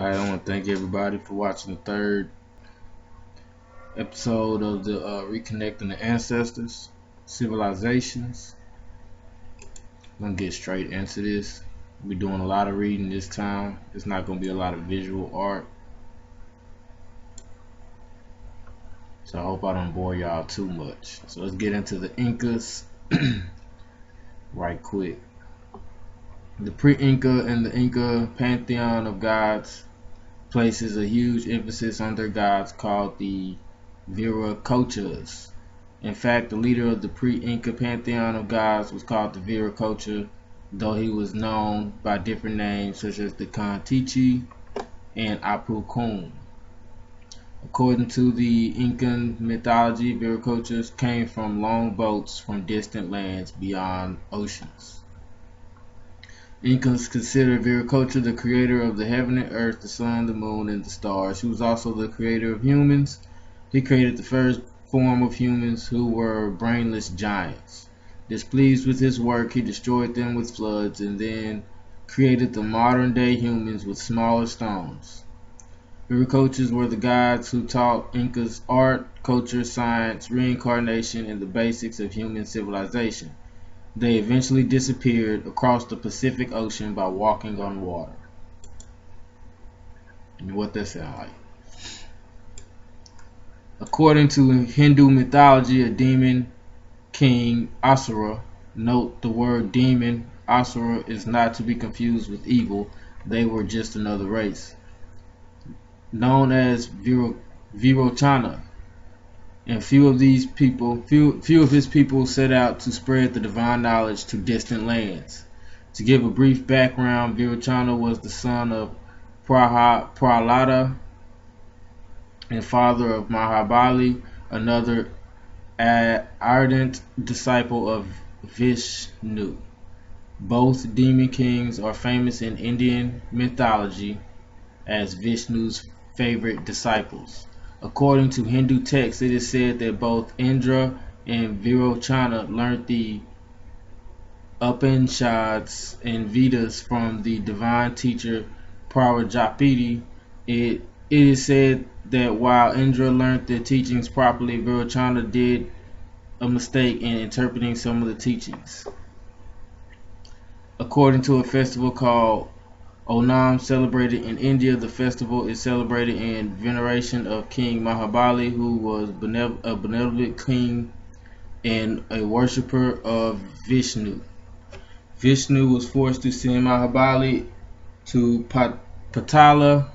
I want to thank everybody for watching the third episode of the Reconnecting the Ancestors, Civilizations. I'm going to get straight into this. We're doing a lot of reading this time. It's not going to be a lot of visual art. So I hope I don't bore y'all too much. So let's get into the Incas right quick. The pre-Inca and the Inca pantheon of gods places a huge emphasis on their gods called the Viracochas. In fact, the leader of the pre-Inca pantheon of gods was called the Viracocha, though he was known by different names such as the Contichi and Apucum. According to the Incan mythology, Viracochas came from long boats from distant lands beyond oceans. Incans consider Viracocha the creator of the heaven and earth, the sun, the moon, and the stars. He was also the creator of humans. He created the first form of humans, who were brainless giants. Displeased with his work, he destroyed them with floods and then created the modern-day humans with smaller stones. Viracochas were the gods who taught Incas art, culture, science, reincarnation, and the basics of human civilization. They eventually disappeared across the Pacific Ocean by walking on water. And what that sound like? According to Hindu mythology, a demon king, Asura. Note the word demon. Asura is not to be confused with evil. They were just another race. Known as Virochana. And few of his people set out to spread the divine knowledge to distant lands. To give a brief background, Virochana was the son of Prahlada and father of Mahabali, another ardent disciple of Vishnu. Both demon kings are famous in Indian mythology as Vishnu's favorite disciples. According to Hindu texts, it is said that both Indra and Virochana learned the Upanishads and Vedas from the divine teacher Prajapati. It is said that while Indra learned the teachings properly, Virochana did a mistake in interpreting some of the teachings. According to a festival called Onam, celebrated in India, the festival is celebrated in veneration of King Mahabali, who was a benevolent king and a worshipper of Vishnu. Vishnu was forced to send Mahabali to Patala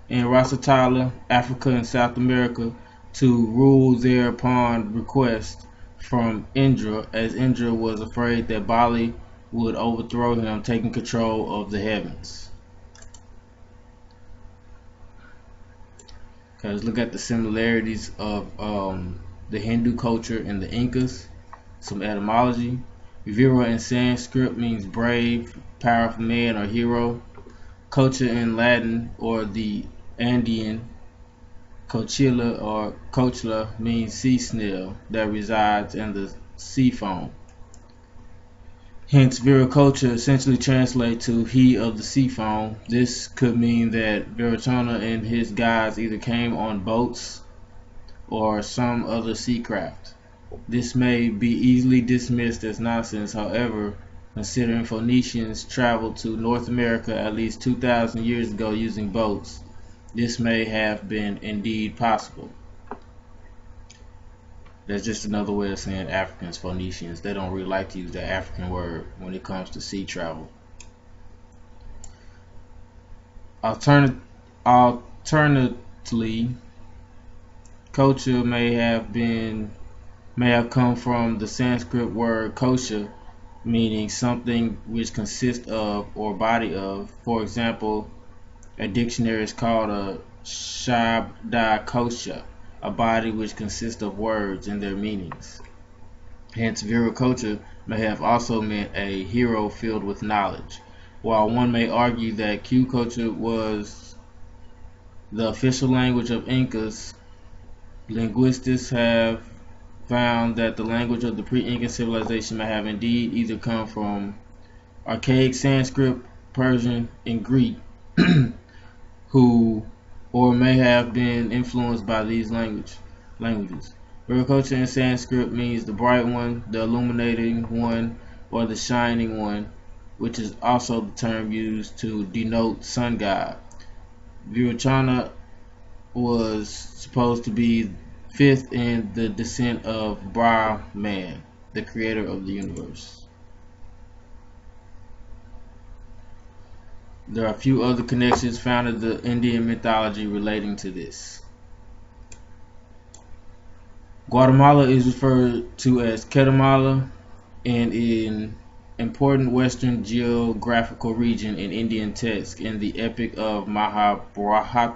and Rasatala, Africa and South America, to rule there upon request from Indra, as Indra was afraid that Bali would overthrow him, taking control of the heavens. Okay, let's look at the similarities of the Hindu culture and the Incas. Some etymology. Vira in Sanskrit means brave, powerful man or hero. Culture in Latin or the Andean Cochila or Cochla means sea snail that resides in the sea foam. Hence, Viracocha essentially translates to he of the sea foam. This could mean that Virochana and his guides either came on boats or some other sea craft. This may be easily dismissed as nonsense, however, considering Phoenicians traveled to North America at least 2,000 years ago using boats, this may have been indeed possible. That's just another way of saying Africans, Phoenicians. They don't really like to use the African word when it comes to sea travel. Alternatively, culture may have come from the Sanskrit word kosha, meaning something which consists of or body of. For example, a dictionary is called a Shabdakosha, a body which consists of words and their meanings. Hence, Viracocha may have also meant a hero filled with knowledge. While one may argue that Q-culture was the official language of Incas, linguists have found that the language of the pre-Incan civilization may have indeed either come from archaic Sanskrit, Persian, and Greek, who or may have been influenced by these languages. Viracocha in Sanskrit means the bright one, the illuminating one, or the shining one, which is also the term used to denote sun god. Virachana was supposed to be fifth in the descent of Brahman, the creator of the universe. There are a few other connections found in the Indian mythology relating to this. Guatemala is referred to as Ketamala and an important western geographical region in Indian texts in the epic of Mahabharata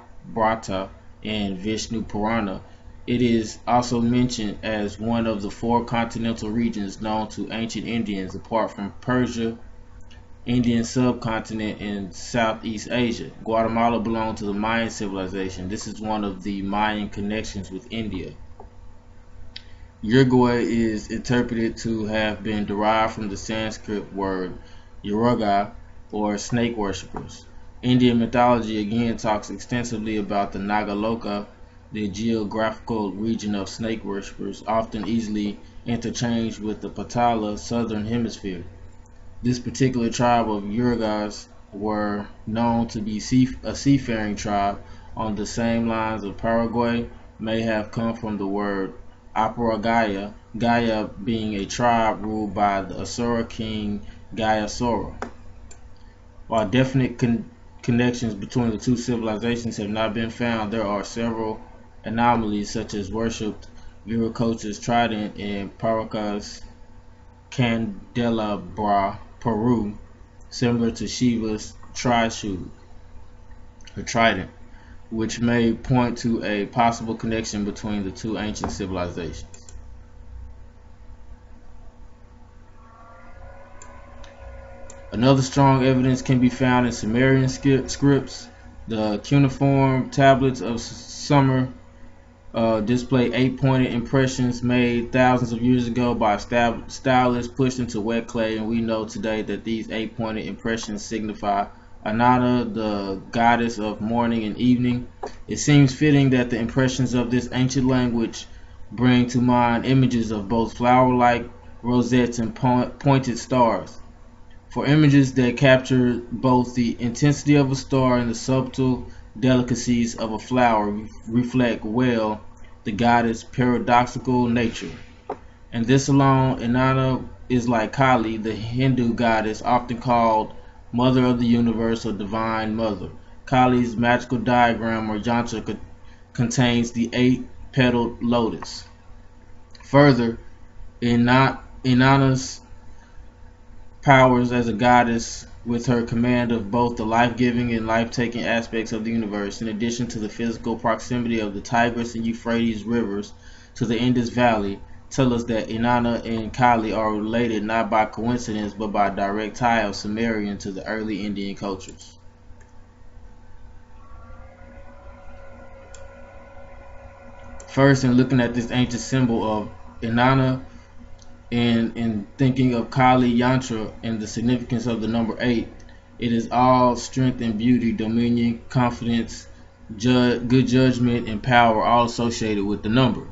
and Vishnu Purana. It is also mentioned as one of the four continental regions known to ancient Indians apart from Persia, Indian subcontinent, and Southeast Asia. Guatemala belonged to the Mayan civilization. This is one of the Mayan connections with India. Uruguay is interpreted to have been derived from the Sanskrit word Yoruga, or snake worshippers. Indian mythology again talks extensively about the Nagaloka, the geographical region of snake worshippers, often easily interchanged with the Patala southern hemisphere. This particular tribe of Uruguayas were known to be a seafaring tribe on the same lines of Paraguay may have come from the word Aparagaya, Gaya being a tribe ruled by the Asura king Gayasura. While definite connections between the two civilizations have not been found, there are several anomalies such as worshipped Viracocha's trident and Paracas Candelabra, Peru, similar to Shiva's trident, which may point to a possible connection between the two ancient civilizations. Another strong evidence can be found in Sumerian scripts. The cuneiform tablets of Sumer display eight-pointed impressions made thousands of years ago by stylists pushed into wet clay, and we know today that these eight-pointed impressions signify Inanna, the goddess of morning and evening. It seems fitting that the impressions of this ancient language bring to mind images of both flower-like rosettes and pointed stars. For images that capture both the intensity of a star and the subtle delicacies of a flower reflect well the goddess' paradoxical nature. And this alone, Inanna is like Kali, the Hindu goddess often called Mother of the Universe or Divine Mother. Kali's magical diagram or yantra contains the eight-petaled lotus. Further, Inanna's powers as a goddess with her command of both the life-giving and life-taking aspects of the universe, in addition to the physical proximity of the Tigris and Euphrates rivers to the Indus Valley, tell us that Inanna and Kali are related not by coincidence but by direct tie of Sumerian to the early Indian cultures. First, in looking at this ancient symbol of Inanna, and in thinking of Kali Yantra and the significance of the number 8, it is all strength and beauty, dominion, confidence, good judgment, and power, all associated with the number.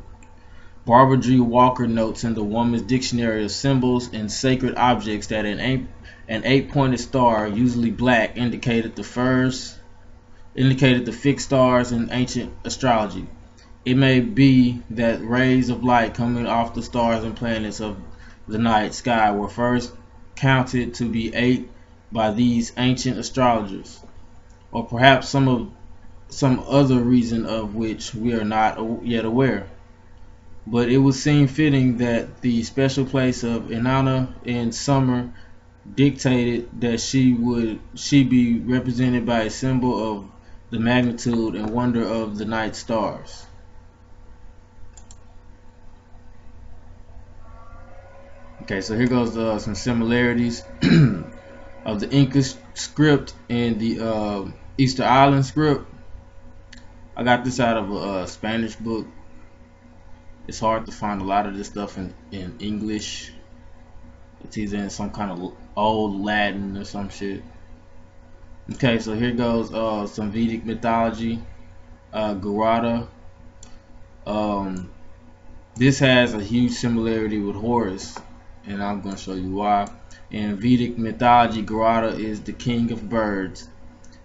Barbara G. Walker notes in the Woman's Dictionary of Symbols and Sacred Objects that an eight-pointed star, usually black, indicated the fixed stars in ancient astrology. It may be that rays of light coming off the stars and planets of the night sky were first counted to be 8 by these ancient astrologers, or perhaps some other reason of which we are not yet aware. But it would seem fitting that the special place of Inanna in summer dictated that she be represented by a symbol of the magnitude and wonder of the night stars. Okay, so here goes some similarities of the Inca script and the Easter Island script. I got this out of a Spanish book. It's hard to find a lot of this stuff in English. It's either in some kind of old Latin or some shit. Okay, so here goes some Vedic mythology. Garuda. Um, this has a huge similarity with Horus, and I'm going to show you why. In Vedic mythology, Garuda is the king of birds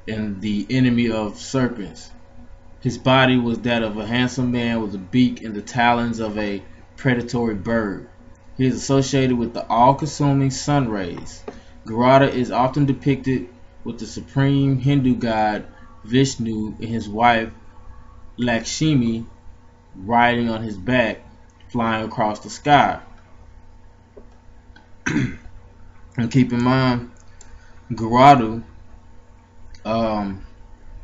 and the enemy of serpents. His body was that of a handsome man with a beak and the talons of a predatory bird. He is associated with the all-consuming sun rays. Garuda is often depicted with the supreme Hindu god Vishnu and his wife Lakshmi riding on his back, flying across the sky. And keep in mind, Garuda,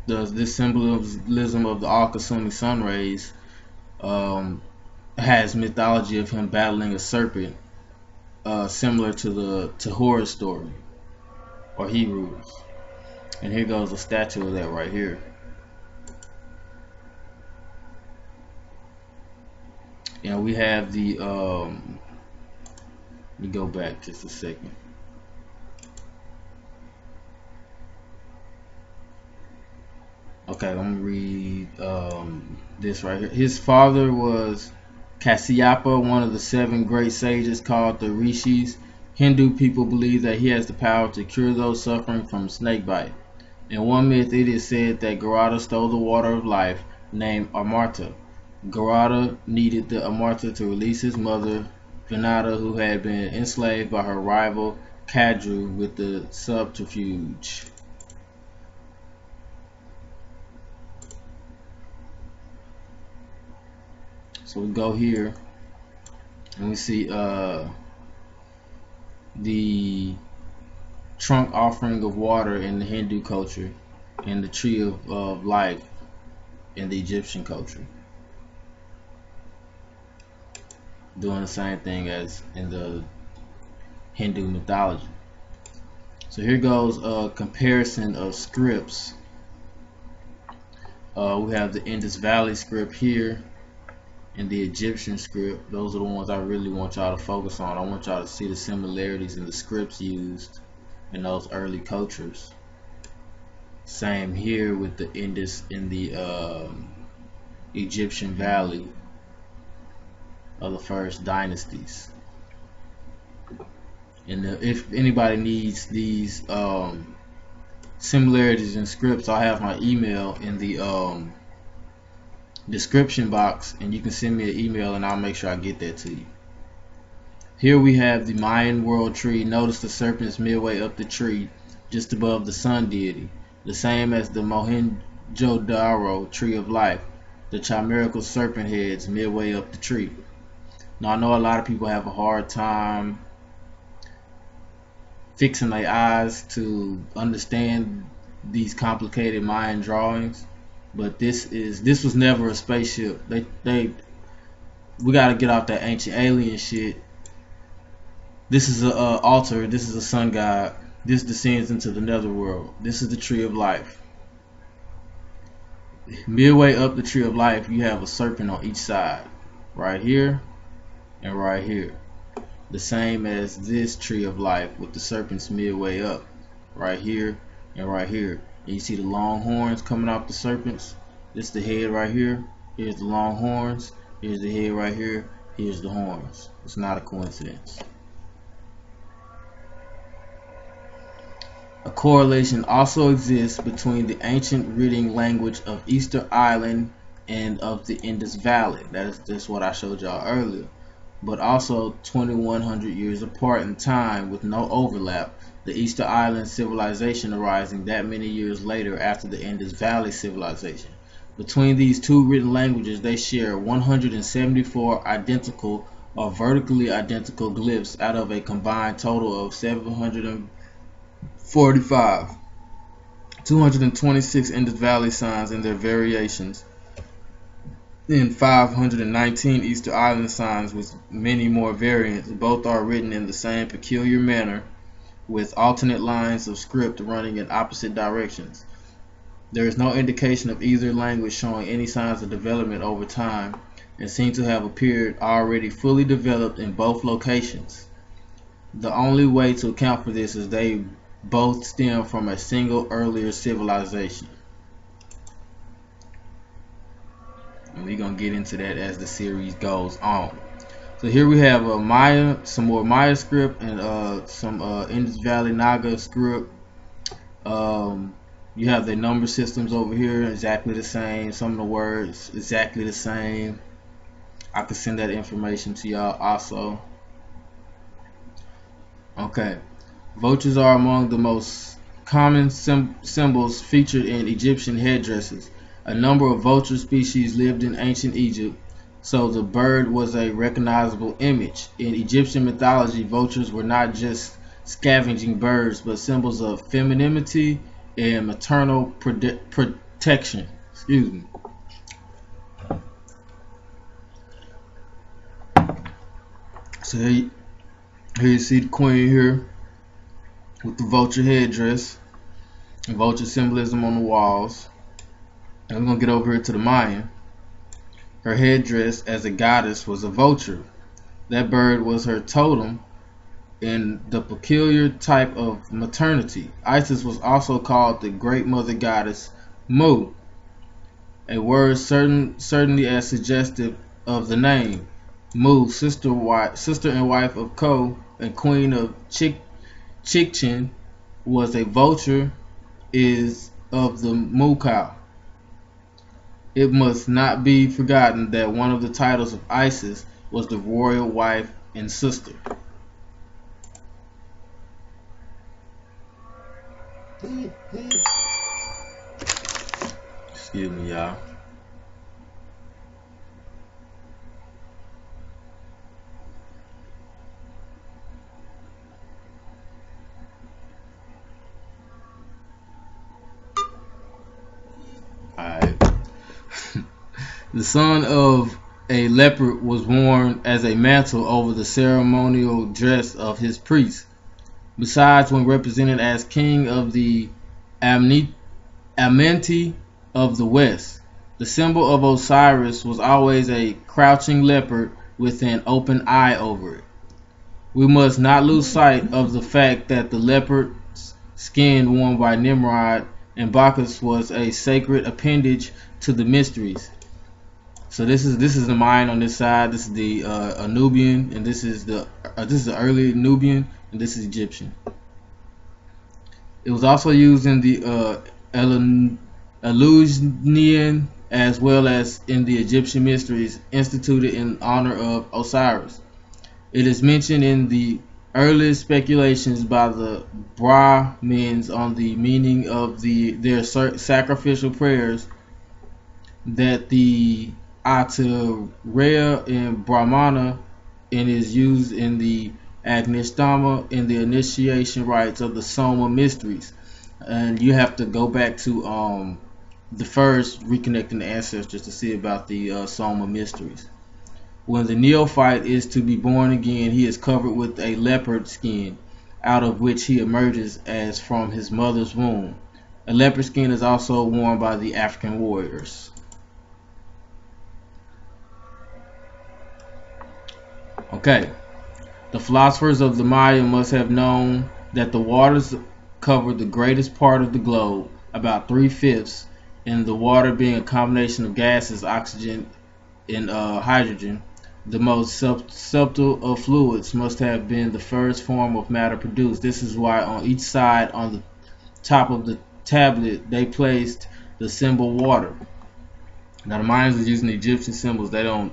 this symbolism of the all-consuming sun rays, um, has mythology of him battling a serpent, similar to Horus story or Hebrews. And here goes a statue of that right here. And we have the let me go back just a second. Okay, I'm gonna read this right here. His father was Kasyapa, one of the 7 great sages called the Rishis. Hindu people believe that he has the power to cure those suffering from snakebite. In one myth, it is said that Garuda stole the water of life, named Amarta. Garuda needed the Amarta to release his mother, Vinata, who had been enslaved by her rival Kadru with the subterfuge. So we go here and we see the trunk offering of water in the Hindu culture and the tree of life in the Egyptian culture, doing the same thing as in the Hindu mythology. So here goes a comparison of scripts. We have the Indus Valley script here and the Egyptian script. Those are the ones I really want y'all to focus on. I want y'all to see the similarities in the scripts used in those early cultures. Same here with the Indus in the Egyptian Valley of the first dynasties. And if anybody needs these similarities in scripts, I have my email in the description box, and you can send me an email and I'll make sure I get that to you. Here we have the Mayan world tree. Notice the serpents midway up the tree, just above the sun deity, the same as the Mohenjo-daro tree of life, the chimerical serpent heads midway up the tree. Now I know a lot of people have a hard time fixing their eyes to understand these complicated Mayan drawings, but this was never a spaceship. We gotta get off that ancient alien shit. This is a altar. This is a sun god. This descends into the netherworld. This is the tree of life. Midway up the tree of life, you have a serpent on each side, right here and right here, the same as this tree of life with the serpents midway up, right here and right here. And you see the long horns coming off the serpents. This is the head right here. Here's the long horns. Here's the head right here. Here's the horns. It's not a coincidence. A correlation also exists between the ancient written language of Easter Island and of the Indus Valley. That's what I showed y'all earlier. But also 2100 years apart in time with no overlap, the Easter Island civilization arising that many years later after the Indus Valley civilization. Between these two written languages, they share 174 identical or vertically identical glyphs out of a combined total of 745. 226 Indus Valley signs and their variations, and 519 Easter Island signs with many more variants. Both are written in the same peculiar manner, with alternate lines of script running in opposite directions. There is no indication of either language showing any signs of development over time, and seem to have appeared already fully developed in both locations. The only way to account for this is they Both stem from a single earlier civilization. And we're going to get into that as the series goes on. So here we have Maya, some more Maya script, and some Indus Valley Naga script. You have the number systems over here, exactly the same. Some of the words exactly the same. I can send that information to y'all also. Okay, vultures are among the most common symbols featured in Egyptian headdresses. A number of vulture species lived in ancient Egypt, so the bird was a recognizable image. In Egyptian mythology, vultures were not just scavenging birds, but symbols of femininity and maternal protection. Excuse me. So here you see the queen here with the vulture headdress and vulture symbolism on the walls. And we're going to get over here to the Mayan. Her headdress as a goddess was a vulture. That bird was her totem in the peculiar type of maternity. Isis was also called the great mother goddess Mu, a word certainly as suggestive of the name. Mu, sister and wife of Ko and queen of Chikchin, was a vulture is of the Mu cow. It must not be forgotten that one of the titles of Isis was the royal wife and sister. Excuse me, y'all. Alright. The son of a leopard was worn as a mantle over the ceremonial dress of his priest. Besides, when represented as king of the Amenti of the West, the symbol of Osiris was always a crouching leopard with an open eye over it. We must not lose sight of the fact that the leopard skin worn by Nimrod and Bacchus was a sacred appendage to the mysteries. So this is the Mayan on this side. This is the Anubian, and this is the early Nubian, and this is Egyptian. It was also used in the Eleusinian as well as in the Egyptian mysteries instituted in honor of Osiris. It is mentioned in the earliest speculations by the Brahmins on the meaning of their sacrificial prayers that the Atareya in Brahmana and is used in the Agnishtama in the initiation rites of the Soma mysteries. And you have to go back to the first Reconnecting the Ancestors to see about the Soma mysteries. When the neophyte is to be born again, he is covered with a leopard skin, out of which he emerges as from his mother's womb. A leopard skin is also worn by the African warriors. Okay, the philosophers of the Maya must have known that the waters covered the greatest part of the globe, about 3/5, and the water being a combination of gases, oxygen and hydrogen. The most subtle of fluids must have been the first form of matter produced. This is why on each side on the top of the tablet they placed the symbol water. Now the Mayans are using the Egyptian symbols. They don't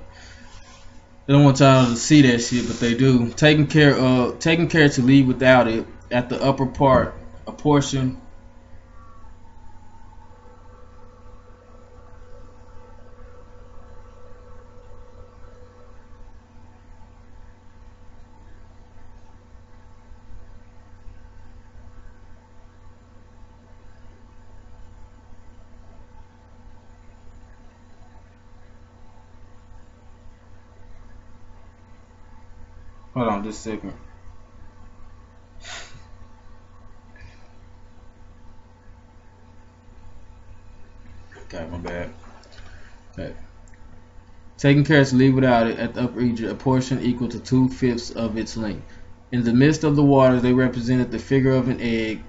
want y'all to see that shit, but they do. Taking care to leave without it. At the upper part, a portion. Hold on just a second. Okay, my bad. Okay. Taking care to leave without it at the upper Egypt, a portion equal to 2/5 of its length. In the midst of the waters, they represented the figure of an egg,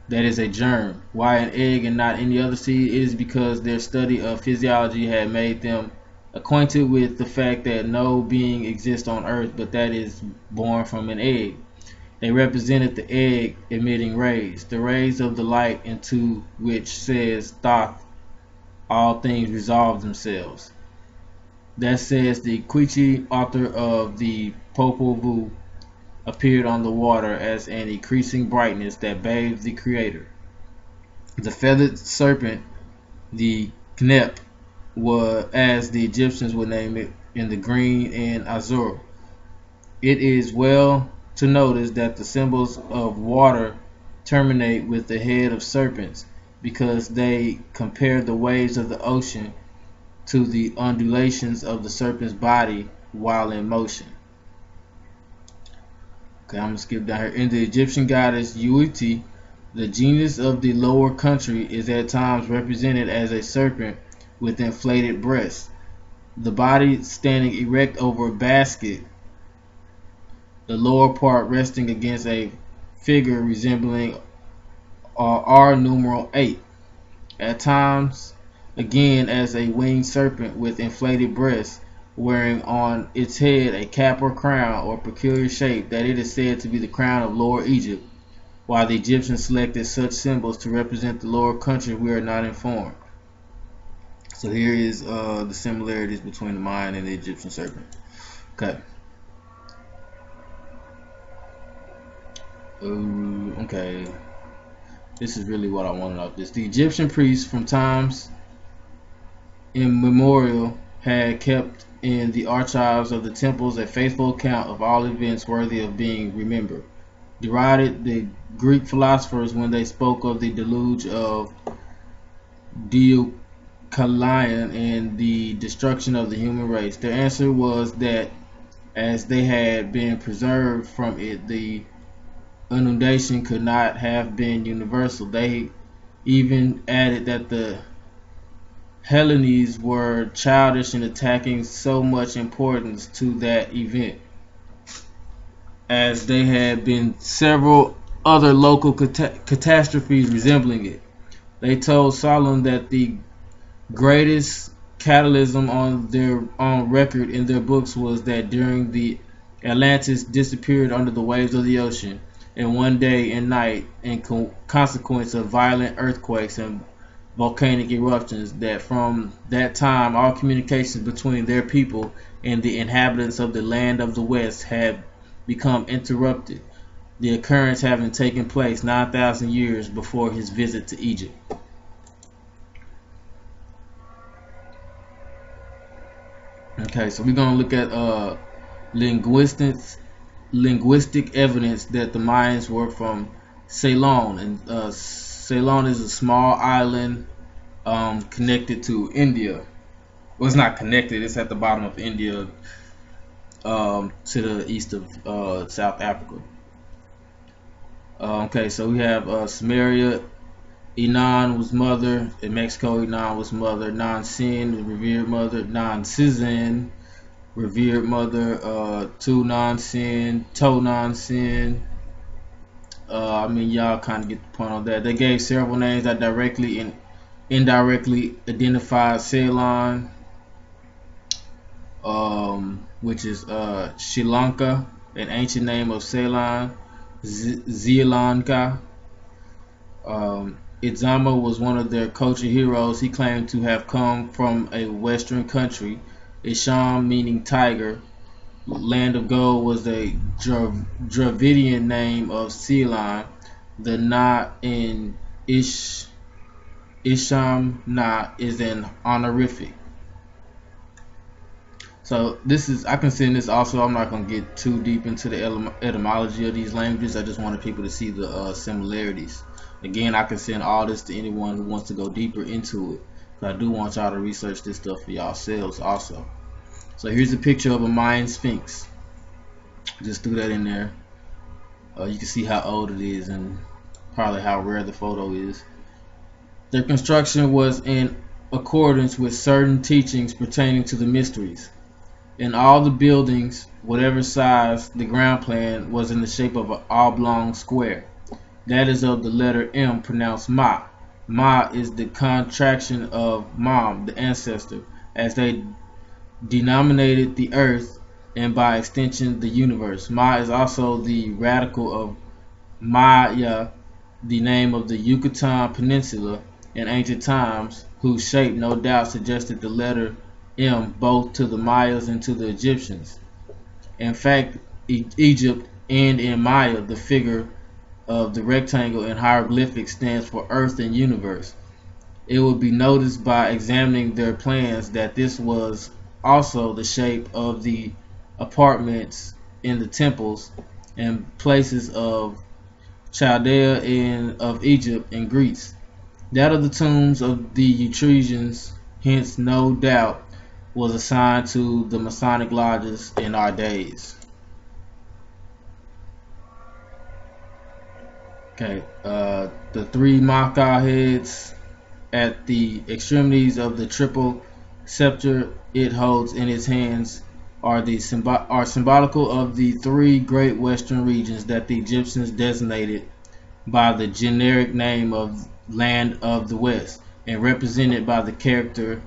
that is a germ. Why an egg and not any other seed? It is because their study of physiology had made them acquainted with the fact that no being exists on earth but that is born from an egg. They represented the egg emitting rays, the rays of the light into which says Thoth, all things resolve themselves. That says the Quiche, author of the Popol Vuh, appeared on the water as an increasing brightness that bathed the Creator. The feathered serpent, the Knep, was, as the Egyptians would name it, in the green and azure. It is well to notice that the symbols of water terminate with the head of serpents because they compare the waves of the ocean to the undulations of the serpent's body while in motion. Okay, I'm going to skip down here. In the Egyptian goddess Uiti, the genus of the lower country is at times represented as a serpent with inflated breasts, the body standing erect over a basket, the lower part resting against a figure resembling R numeral 8. At times, again, as a winged serpent with inflated breasts, wearing on its head a cap or crown or peculiar shape that it is said to be the crown of Lower Egypt. While the Egyptians selected such symbols to represent the lower country, we are not informed. So here is the similarities between the Mayan and the Egyptian serpent. Okay. Okay. This is really what I wanted out of this. The Egyptian priests from times immemorial had kept in the archives of the temples a faithful account of all events worthy of being remembered. Derided the Greek philosophers when they spoke of the deluge of Deucalion and the destruction of the human race. Their answer was that as they had been preserved from it, the inundation could not have been universal. They even added that the Hellenes were childish in attaching so much importance to that event, as there had been several other local catastrophes resembling it. They told Solon that the greatest catalysm on record in their books was that during the Atlantis disappeared under the waves of the ocean, in one day and night, in consequence of violent earthquakes and volcanic eruptions, that from that time all communications between their people and the inhabitants of the land of the west had become interrupted, the occurrence having taken place 9,000 years before his visit to Egypt. Okay, so we're going to look at linguistic evidence that the Mayans were from Ceylon, and Ceylon is a small island connected to India. Well, it's not connected; it's at the bottom of India, to the east of South Africa. Okay, so we have Samaria. Enon was mother. In Mexico, Enon was mother. Non-Sin, revered mother. Non-Sizan, revered mother. Tu Non-Sin, To Non-Sin. I mean, y'all kind of get the point on that. They gave several names that directly and indirectly identified Ceylon, which is Sri Lanka, an ancient name of Ceylon, Zealanka. Itzama was one of their culture heroes. He claimed to have come from a western country. Isham, meaning tiger. Land of Gold was a Dravidian name of Ceylon. The Na in Isham Na is an honorific. So this is, I consider this also, I'm not going to get too deep into the etymology of these languages. I just wanted people to see the similarities. Again, I can send all this to anyone who wants to go deeper into it, but I do want y'all to research this stuff for yourselves also. So here's a picture of a Mayan Sphinx. Just threw that in there. You can see how old it is and probably how rare the photo is. Their construction was in accordance with certain teachings pertaining to the mysteries. In all the buildings, whatever size, the ground plan was in the shape of an oblong square. That is of the letter M pronounced Ma. Ma is the contraction of Mom, the ancestor, as they denominated the earth and by extension the universe. Ma is also the radical of Maya, the name of the Yucatan Peninsula in ancient times, whose shape no doubt suggested the letter M both to the Mayas and to the Egyptians. In fact, Egypt and in Maya, the figure of the rectangle in hieroglyphics stands for earth and universe. It will be noticed by examining their plans that this was also the shape of the apartments in the temples and places of Chaldea and of Egypt and Greece. That of the tombs of the Etruscans, hence no doubt, was assigned to the Masonic lodges in our days. Okay, the three Maka heads at the extremities of the triple scepter it holds in its hands are symbolical of the three great western regions that the Egyptians designated by the generic name of Land of the West, and represented by the character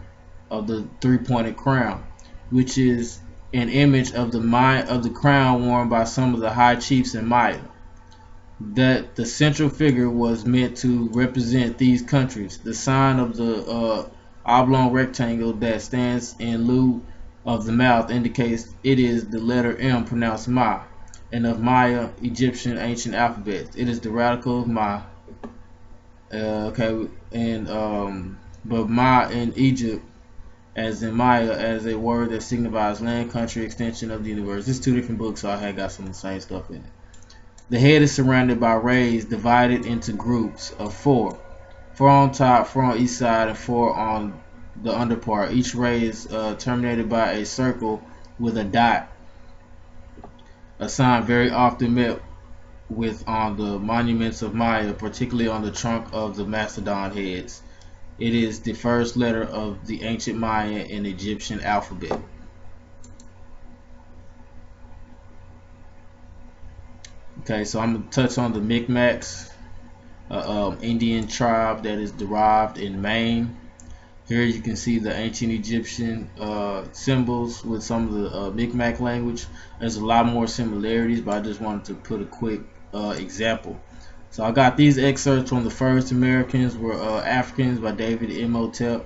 of the three-pointed crown, which is an image of the crown worn by some of the high chiefs in Maya. That the central figure was meant to represent these countries. The sign of the oblong rectangle that stands in lieu of the mouth indicates it is the letter M pronounced Ma, and of Maya Egyptian ancient alphabets. It is the radical of Ma. But Ma in Egypt, as in Maya, as a word that signifies land, country, extension of the universe. This is two different books, so I had got some of the same stuff in it. The head is surrounded by rays divided into groups of four. Four on top, four on each side, and four on the underpart. Each ray is terminated by a circle with a dot, a sign very often met with on the monuments of Maya, particularly on the trunk of the mastodon heads. It is the first letter of the ancient Maya and Egyptian alphabet. Okay, so I'm going to touch on the Micmacs, Indian tribe that is derived in Maine. Here you can see the ancient Egyptian symbols with some of the Micmac language. There's a lot more similarities, but I just wanted to put a quick example. So I got these excerpts from The First Americans Were Africans by David Imhotep,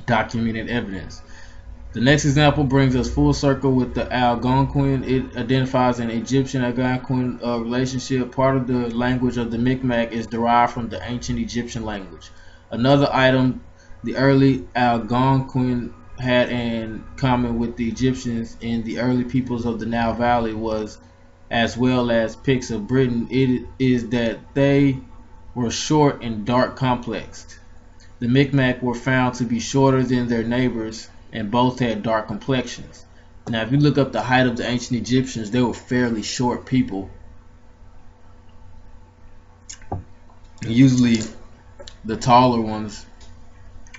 documented evidence. The next example brings us full circle with the Algonquin. It identifies an Egyptian-Algonquin relationship. Part of the language of the Micmac is derived from the ancient Egyptian language. Another item the early Algonquin had in common with the Egyptians and the early peoples of the Nile Valley was, as well as Picts of Britain, it is that they were short and dark complexed. The Micmac were found to be shorter than their neighbors, and both had dark complexions. Now, if you look up the height of the ancient Egyptians, they were fairly short people. Usually, the taller ones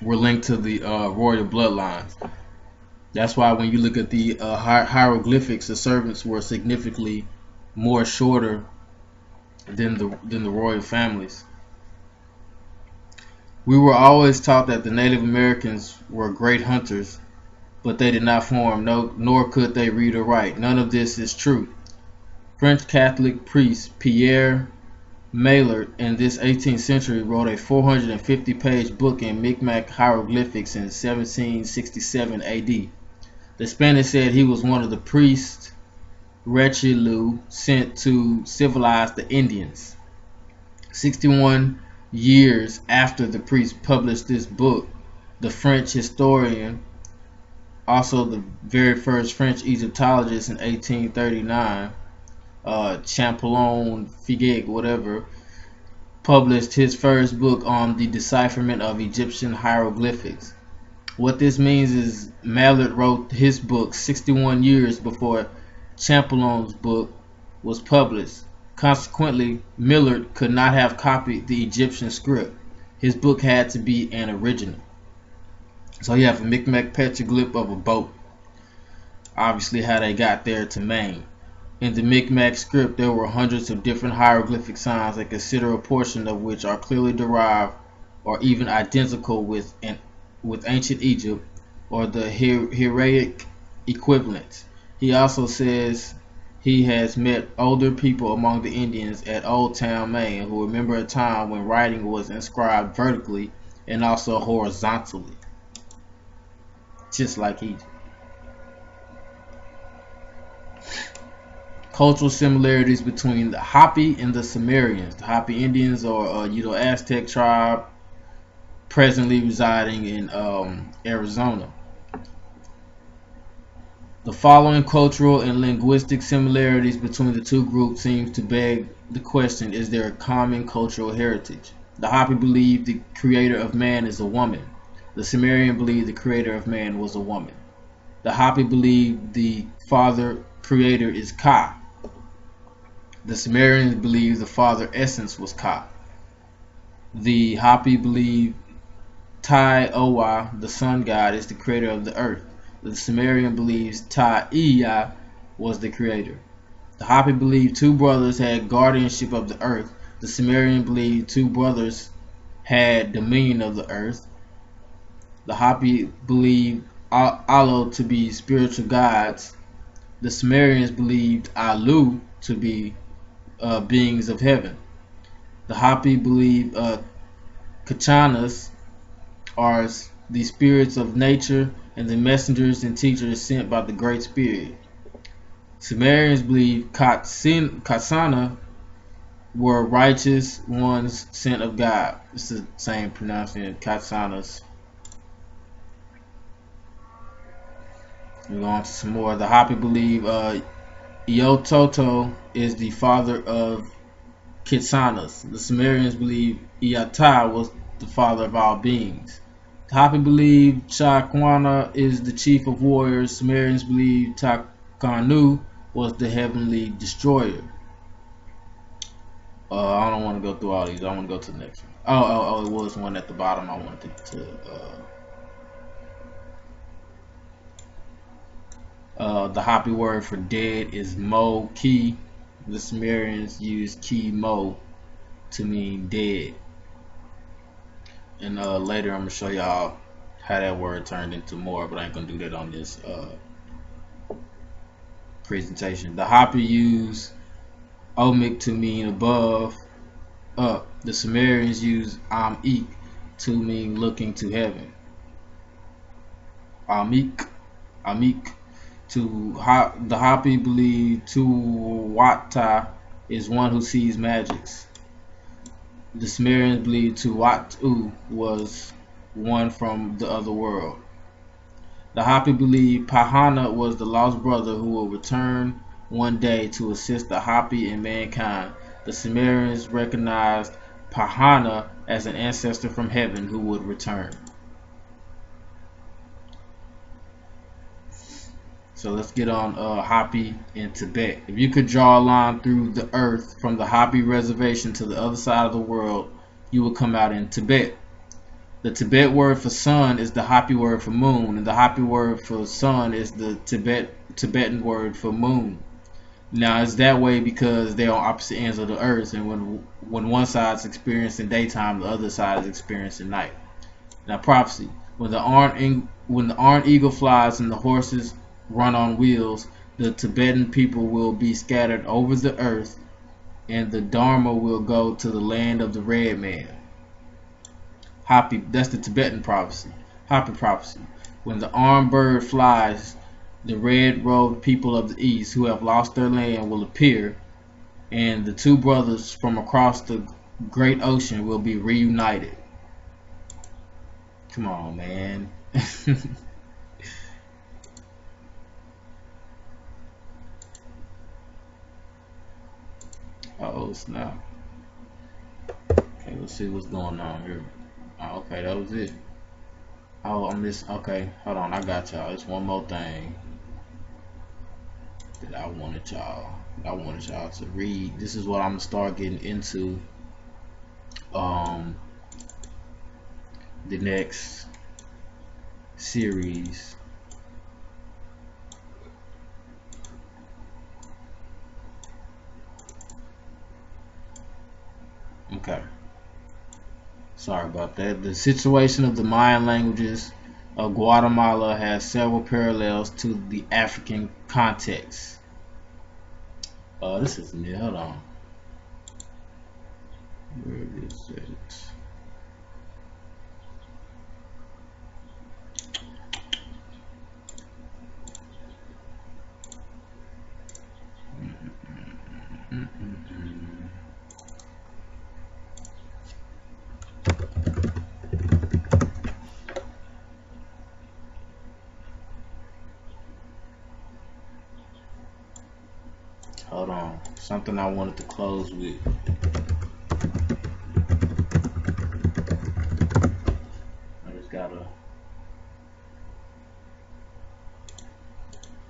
were linked to the royal bloodlines. That's why when you look at the hieroglyphics, the servants were significantly more shorter than the royal families. We were always taught that the Native Americans were great hunters, but they did not farm, nor could they read or write. None of this is true. French Catholic priest Pierre Maillard in this 18th century wrote a 450-page book in Micmac hieroglyphics in 1767 AD. The Spanish said he was one of the priests Richelieu sent to civilize the Indians. 61 years after the priest published this book, the French historian, also the very first French Egyptologist in 1839, Champollion Figuier, whatever, published his first book on the decipherment of Egyptian hieroglyphics. What this means is Maillard wrote his book 61 years before Champollion's book was published. Consequently, Maillard could not have copied the Egyptian script. His book had to be an original. So you have a Micmac petroglyph of a boat. Obviously how they got there to Maine. In the Mi'kmaq script, there were hundreds of different hieroglyphic signs, a considerable portion of which are clearly derived or even identical with ancient Egypt or the Hebraic equivalents. He also says he has met older people among the Indians at Old Town, Maine, who remember a time when writing was inscribed vertically and also horizontally, just like Egypt. Cultural similarities between the Hopi and the Sumerians. The Hopi Indians are a Aztec tribe presently residing in Arizona. The following cultural and linguistic similarities between the two groups seems to beg the question: is there a common cultural heritage? The Hopi believe the creator of man is a woman. The Sumerian believed the creator of man was a woman. The Hopi believe the father creator is Ka. The Sumerians believe the father essence was Ka. The Hopi believe Tai Owa, the sun god, is the creator of the earth. The Sumerian believes Ta Iya was the creator. The Hopi believe two brothers had guardianship of the earth. The Sumerian believed two brothers had dominion of the earth. The Hopi believed Alo to be spiritual gods. The Sumerians believed Alu to be beings of heaven. The Hopi believe Kachanas are the spirits of nature and the messengers and teachers sent by the Great Spirit. Sumerians believe Katsana were righteous ones sent of God. It's the same pronunciation, Katsanas. We go on to some more. The Hopi believe Iototo is the father of Kitsanas. The Sumerians believe Iata was the father of all beings. The Hopi believe Chakwana is the chief of warriors. Sumerians believe Takanu was the heavenly destroyer. I don't want to go through all these. I want to go to the next one. Oh, it was one at the bottom I wanted the Hopi word for dead is Mo Ki. The Sumerians use Ki Mo to mean dead. And later I'm going to show y'all how that word turned into more, but I ain't going to do that on this presentation. The Hopi use Omik to mean above, up. The Sumerians use Amik to mean looking to heaven. Amik. The Hopi believe Tuwata is one who sees magics. The Sumerians believe Tuwatu was one from the other world. The Hopi believe Pahana was the lost brother who will return one day to assist the Hopi and mankind. The Sumerians recognized Pahana as an ancestor from heaven who would return. So let's get on Hopi in Tibet. If you could draw a line through the earth from the Hopi reservation to the other side of the world, you would come out in Tibet. The Tibet word for sun is the Hopi word for moon, and the Hopi word for sun is the Tibetan word for moon. Now it's that way because they're on opposite ends of the earth, and when one side is experiencing daytime, the other side is experiencing night. Now prophecy: when the armed eagle flies and the horses run on wheels, the Tibetan people will be scattered over the earth, and the Dharma will go to the land of the red man. Hopi, that's the Tibetan prophecy. Hopi prophecy: when the armed bird flies, the red-robed people of the east who have lost their land will appear, and the two brothers from across the great ocean will be reunited. Come on, man. Oh snap. Okay, let's see what's going on here. Oh, okay, that was it. Oh, I missed. Okay, hold on, I got y'all. It's one more thing that I wanted y'all to read. This is what I'm gonna start getting into the next series. Sorry about that. The situation of the Mayan languages of Guatemala has several parallels to the African context. This is me. Hold on. Where is it? Hold on. Something I wanted to close with. I just gotta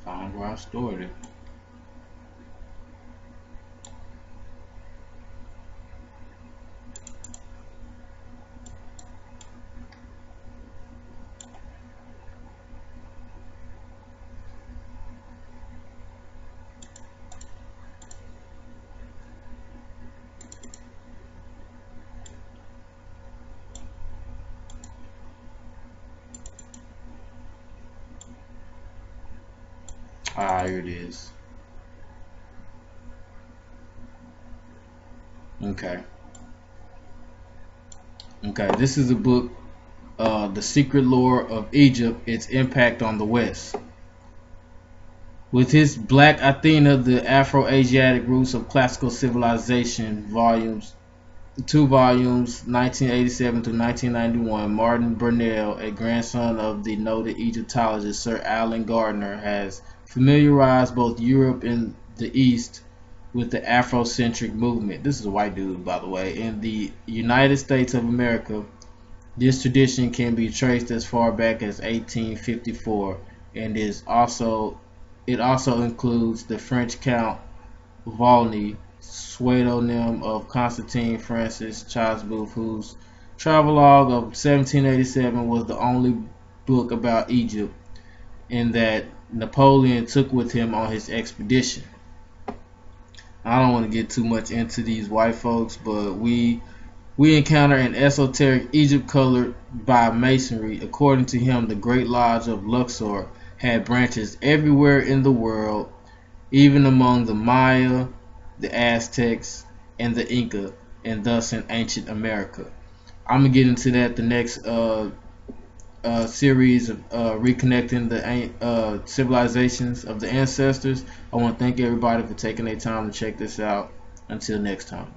find where I stored it. Here it is. Okay. Okay, this is a book, The Secret Lore of Egypt, Its Impact on the West. With his Black Athena, The Afro-Asiatic Roots of Classical Civilization, volumes 2 volumes, 1987 to 1991, Martin Burnell, a grandson of the noted Egyptologist Sir Alan Gardner, has familiarized both Europe and the East with the Afrocentric movement. This is a white dude, by the way. In the United States of America, this tradition can be traced as far back as 1854, and it also includes the French Count Volney, pseudonym of Constantine Francis Chassebeuf, whose travelogue of 1787 was the only book about Egypt, and that Napoleon took with him on his expedition. I don't want to get too much into these white folks, but we encounter an esoteric Egypt colored by masonry. According to him, the Great Lodge of Luxor had branches everywhere in the world, even among the Maya, the Aztecs, and the Inca, and thus in ancient America. I'm gonna get into that the next series of reconnecting the civilizations of the ancestors. I want to thank everybody for taking their time to check this out. Until next time.